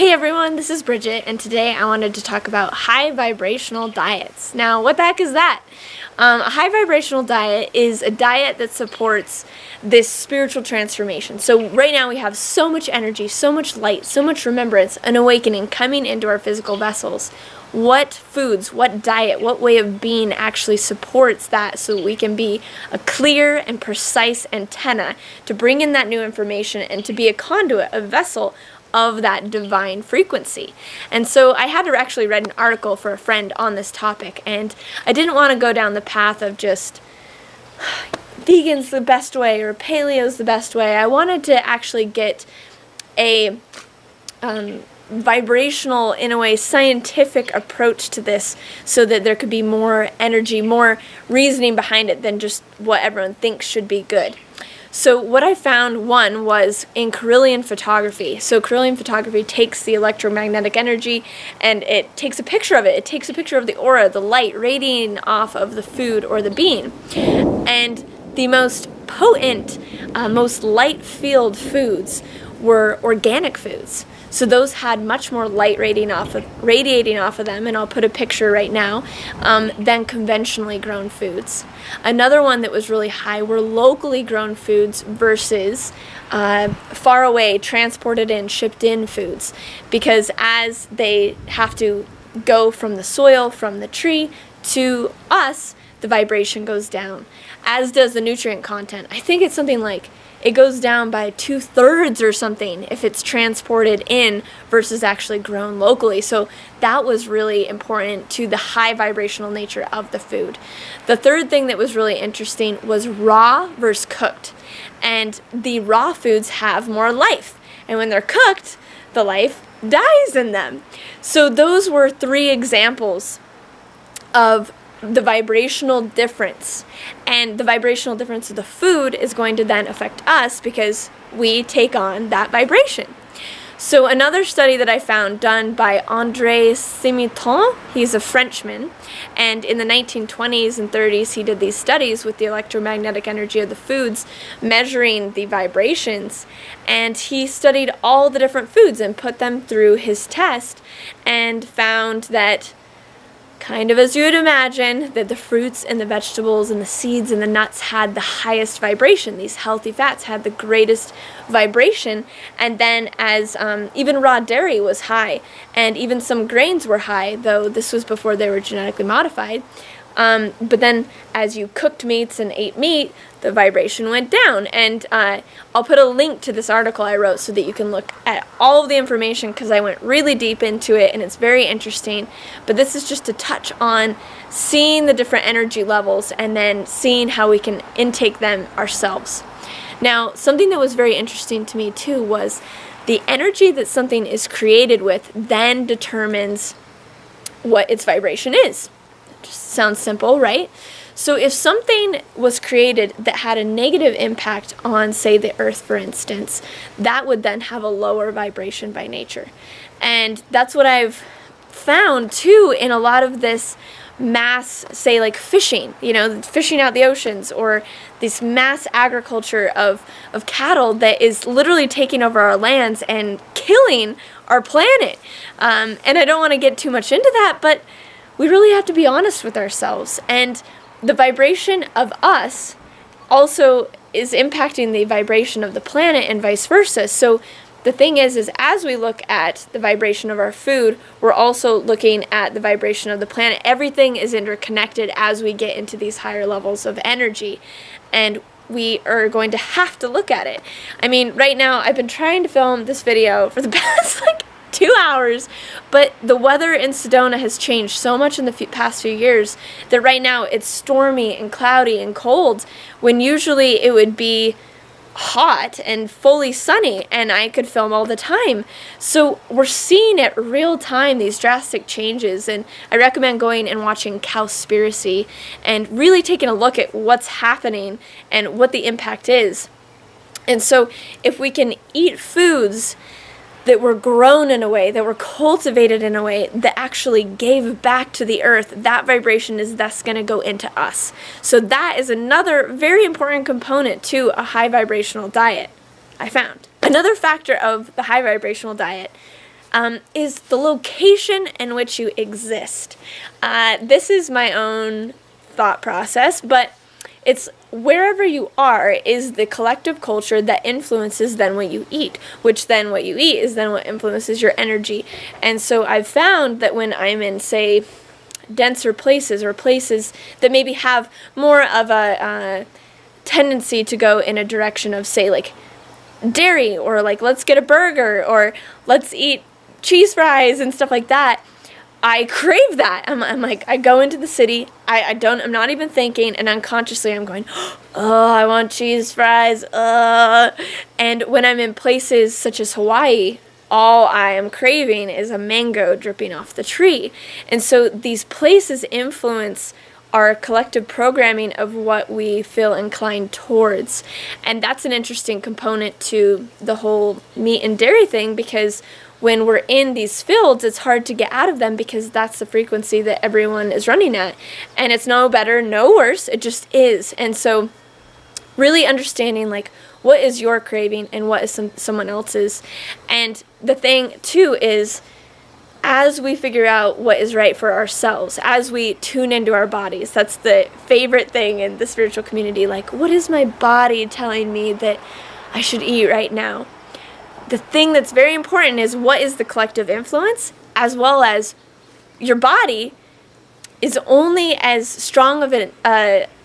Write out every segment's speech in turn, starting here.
Hey everyone, this is Bridget, and today I wanted to talk about high vibrational diets. Now, what the heck is that? A high vibrational diet is a diet that supports this spiritual transformation. So right now we have so much energy, so much light, so much remembrance, an awakening coming into our physical vessels. What foods, what diet, what way of being actually supports that so we can be a clear and precise antenna to bring in that new information and to be a conduit, a vessel of that divine frequency. And so I had to actually read an article for a friend on this topic, and I didn't want to go down the path of just vegan's the best way or paleo's the best way. I wanted to actually get a vibrational, in a way, scientific approach to this so that there could be more energy, more reasoning behind it than just what everyone thinks should be good. So what I found, one, was in Kirlian photography. So Kirlian photography takes the electromagnetic energy and it takes a picture of it. It takes a picture of the aura, the light radiating off of the food or the being. And the most potent, most light-filled foods were organic foods. So those had much more light radiating off of them, and I'll put a picture right now, than conventionally grown foods. Another one that was really high were locally grown foods versus far away, transported in, shipped in foods. Because as they have to go from the soil, from the tree, to us, the vibration goes down, as does the nutrient content. I think it's something like it goes down by 2/3 or something if it's transported in versus actually grown locally. So that was really important to the high vibrational nature of the food. The third thing that was really interesting was raw versus cooked. And the raw foods have more life. And when they're cooked, the life dies in them. So those were three examples of the vibrational difference, and the vibrational difference of the food is going to then affect us because we take on that vibration. So another study that I found done by André Simiton, he's a Frenchman, and in the 1920s and 30s he did these studies with the electromagnetic energy of the foods, measuring the vibrations, and he studied all the different foods and put them through his test and found that, kind of as you would imagine, that the fruits and the vegetables and the seeds and the nuts had the highest vibration. These healthy fats had the greatest vibration. And then as even raw dairy was high, and even some grains were high, though this was before they were genetically modified. But then as you cooked meats and ate meat, the vibration went down. And I'll put a link to this article I wrote so that you can look at all of the information, because I went really deep into it and it's very interesting. But this is just to touch on seeing the different energy levels and then seeing how we can intake them ourselves. Now, something that was very interesting to me too was the energy that something is created with then determines what its vibration is. Just sounds simple, right? So if something was created that had a negative impact on, say, the earth, for instance, that would then have a lower vibration by nature. And that's what I've found, too, in a lot of this mass, say, like fishing, fishing out the oceans, or this mass agriculture of cattle that is literally taking over our lands and killing our planet. And I don't want to get too much into that, but we really have to be honest with ourselves. And the vibration of us also is impacting the vibration of the planet and vice versa. So the thing is as we look at the vibration of our food, we're also looking at the vibration of the planet. Everything is interconnected as we get into these higher levels of energy. And we are going to have to look at it. I mean, right now I've been trying to film this video for the past 2 hours, but the weather in Sedona has changed so much in the past few years that right now it's stormy and cloudy and cold, when usually it would be hot and fully sunny and I could film all the time. So we're seeing it real time, these drastic changes, and I recommend going and watching Cowspiracy and really taking a look at what's happening and what the impact is. And so if we can eat foods that were grown in a way, that were cultivated in a way that actually gave back to the earth, that vibration is thus going to go into us. So that is another very important component to a high vibrational diet, I found. Another factor of the high vibrational diet is the location in which you exist. This is my own thought process, but it's wherever you are is the collective culture that influences then what you eat, which then what you eat is then what influences your energy. And so I've found that when I'm in, say, denser places or places that maybe have more of a tendency to go in a direction of, say, like dairy, or like let's get a burger, or let's eat cheese fries and stuff like that, I crave that. I'm like, I go into the city, I'm not even thinking, and unconsciously I'm going, oh, I want cheese fries, and when I'm in places such as Hawaii, all I am craving is a mango dripping off the tree. And so these places influence our collective programming of what we feel inclined towards. And that's an interesting component to the whole meat and dairy thing, because when we're in these fields, it's hard to get out of them because that's the frequency that everyone is running at. And it's no better, no worse, it just is. And so really understanding like what is your craving and what is someone else's. And the thing too is, as we figure out what is right for ourselves, as we tune into our bodies, that's the favorite thing in the spiritual community, like what is my body telling me that I should eat right now? The thing that's very important is what is the collective influence, as well as your body is only as strong of an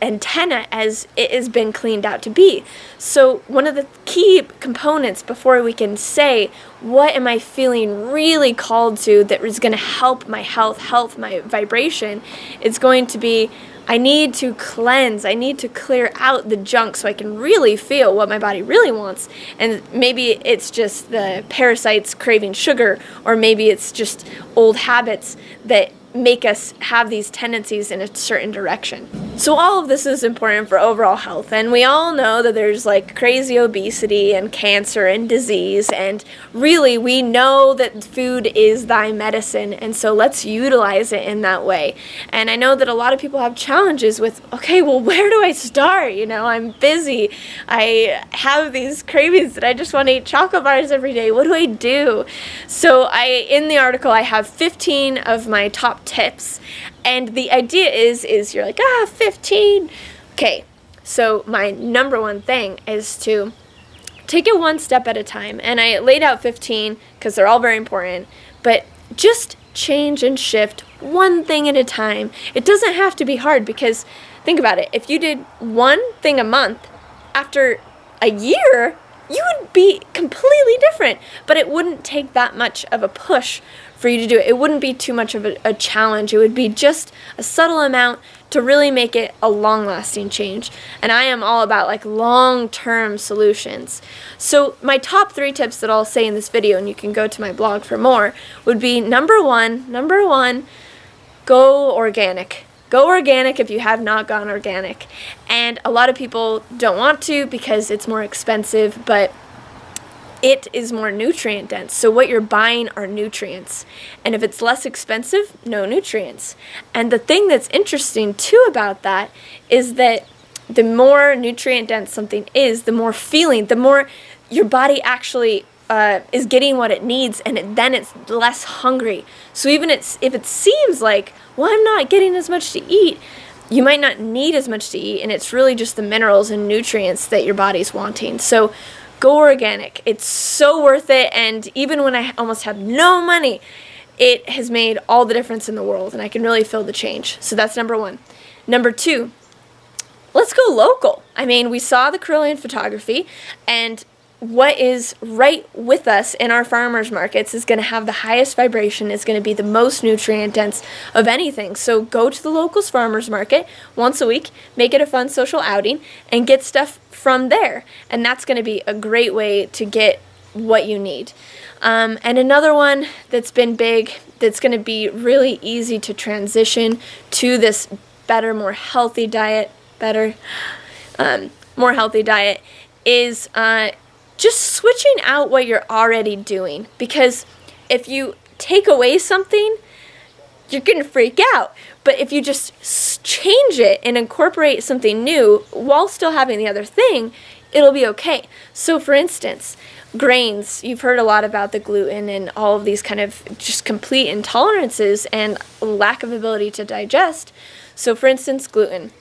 antenna as it has been cleaned out to be. So one of the key components before we can say, what am I feeling really called to that is going to help my health, my vibration, it's going to be, I need to cleanse, I need to clear out the junk so I can really feel what my body really wants. And maybe it's just the parasites craving sugar, or maybe it's just old habits that make us have these tendencies in a certain direction. So all of this is important for overall health, and we all know that there's like crazy obesity and cancer and disease, and really we know that food is thy medicine, and so let's utilize it in that way. And I know that a lot of people have challenges with, okay, well, where do I start? You know, I'm busy, I have these cravings that I just want to eat chocolate bars every day. What do I do? So in the article I have 15 of my top tips, and the idea is you're like, 15. Okay, so my number one thing is to take it one step at a time, and I laid out 15 because they're all very important, but just change and shift one thing at a time. It doesn't have to be hard, because think about it, if you did one thing a month, after a year you would be completely different, but it wouldn't take that much of a push for you to do it. It wouldn't be too much of a challenge. It would be just a subtle amount to really make it a long-lasting change. And I am all about like long-term solutions. So my top 3 tips that I'll say in this video, and you can go to my blog for more, would be number one, go organic. Go organic if you have not gone organic. And a lot of people don't want to because it's more expensive, but it is more nutrient dense. So what you're buying are nutrients. And if it's less expensive, no nutrients. And the thing that's interesting too about that is that the more nutrient dense something is, the more feeling, the more your body actually is getting what it needs, and then it's less hungry. So even if it seems like, well, I'm not getting as much to eat, you might not need as much to eat, and it's really just the minerals and nutrients that your body's wanting. So go organic. It's so worth it, and even when I almost have no money, it has made all the difference in the world, and I can really feel the change. So that's number 1. Number 2, let's go local. I mean, we saw the Carillion photography, and what is right with us in our farmers markets is going to have the highest vibration, is going to be the most nutrient dense of anything. So go to the locals farmers market once a week, make it a fun social outing, and get stuff from there. And that's going to be a great way to get what you need. And another one that's been big, that's going to be really easy to transition to this better, more healthy diet, is just switching out what you're already doing. Because if you take away something, you're going to freak out. But if you just change it and incorporate something new while still having the other thing, it'll be okay. So for instance, grains. You've heard a lot about the gluten and all of these kind of just complete intolerances and lack of ability to digest. So for instance, gluten.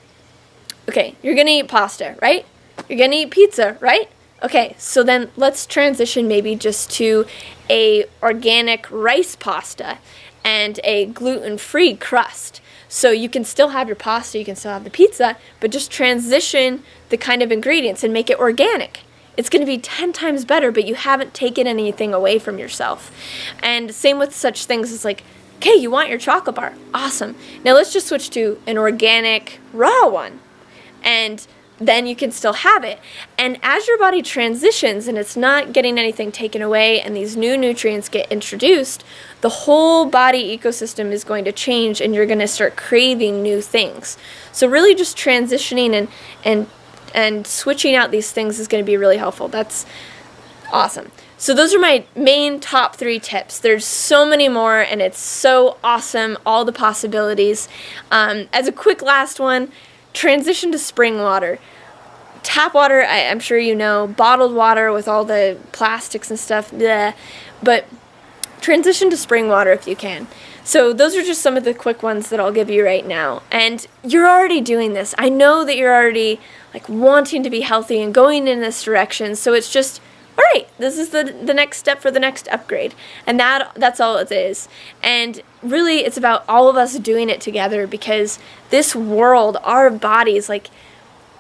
Okay, you're going to eat pasta, right? You're going to eat pizza, right? Okay, so then let's transition maybe just to a organic rice pasta and a gluten-free crust. So you can still have your pasta, you can still have the pizza, but just transition the kind of ingredients and make it organic. It's going to be 10 times better, but you haven't taken anything away from yourself. And same with such things as like, okay, you want your chocolate bar. Awesome. Now let's just switch to an organic raw one. And then you can still have it. And as your body transitions and it's not getting anything taken away and these new nutrients get introduced, the whole body ecosystem is going to change and you're going to start craving new things. So really just transitioning and switching out these things is going to be really helpful. That's awesome. So those are my main top 3 tips. There's so many more and it's so awesome, all the possibilities. As a quick last one, transition to spring water. Tap water, I'm sure you know, bottled water with all the plastics and stuff, bleh. But transition to spring water if you can. So those are just some of the quick ones that I'll give you right now. And you're already doing this. I know that you're already like wanting to be healthy and going in this direction. So it's just, all right, this is the next step for the next upgrade. And that's all it is. And really it's about all of us doing it together, because this world, our bodies, like,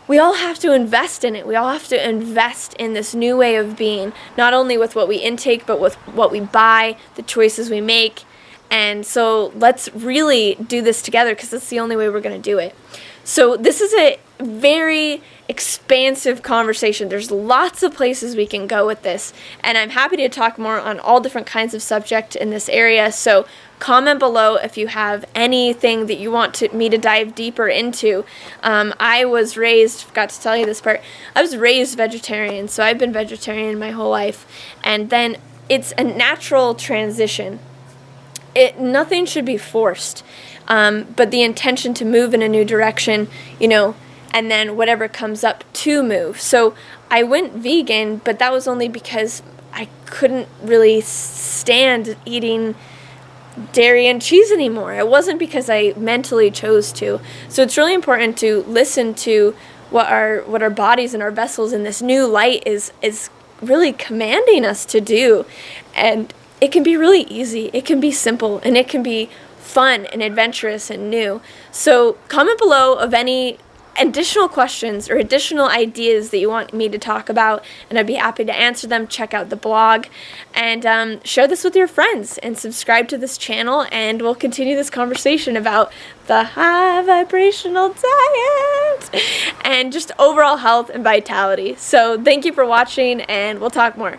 we all have to invest in it. We all have to invest in this new way of being, not only with what we intake, but with what we buy, the choices we make. And so let's really do this together, because that's the only way we're going to do it. So this is a very expansive conversation. There's lots of places we can go with this, and I'm happy to talk more on all different kinds of subject in this area. So comment below if you have anything that you want me to dive deeper into. I was raised, forgot to tell you this part, I was raised vegetarian, so I've been vegetarian my whole life, and then it's a natural transition. Nothing should be forced, but the intention to move in a new direction, and then whatever comes up to move. So I went vegan, but that was only because I couldn't really stand eating dairy and cheese anymore. It wasn't because I mentally chose to. So it's really important to listen to what our bodies and our vessels in this new light is really commanding us to do. And it can be really easy, it can be simple, and it can be fun and adventurous and new. So comment below of any additional questions or additional ideas that you want me to talk about, and I'd be happy to answer them. Check out the blog, and share this with your friends, and subscribe to this channel, and we'll continue this conversation about the high vibrational diet and just overall health and vitality. So thank you for watching, and we'll talk more.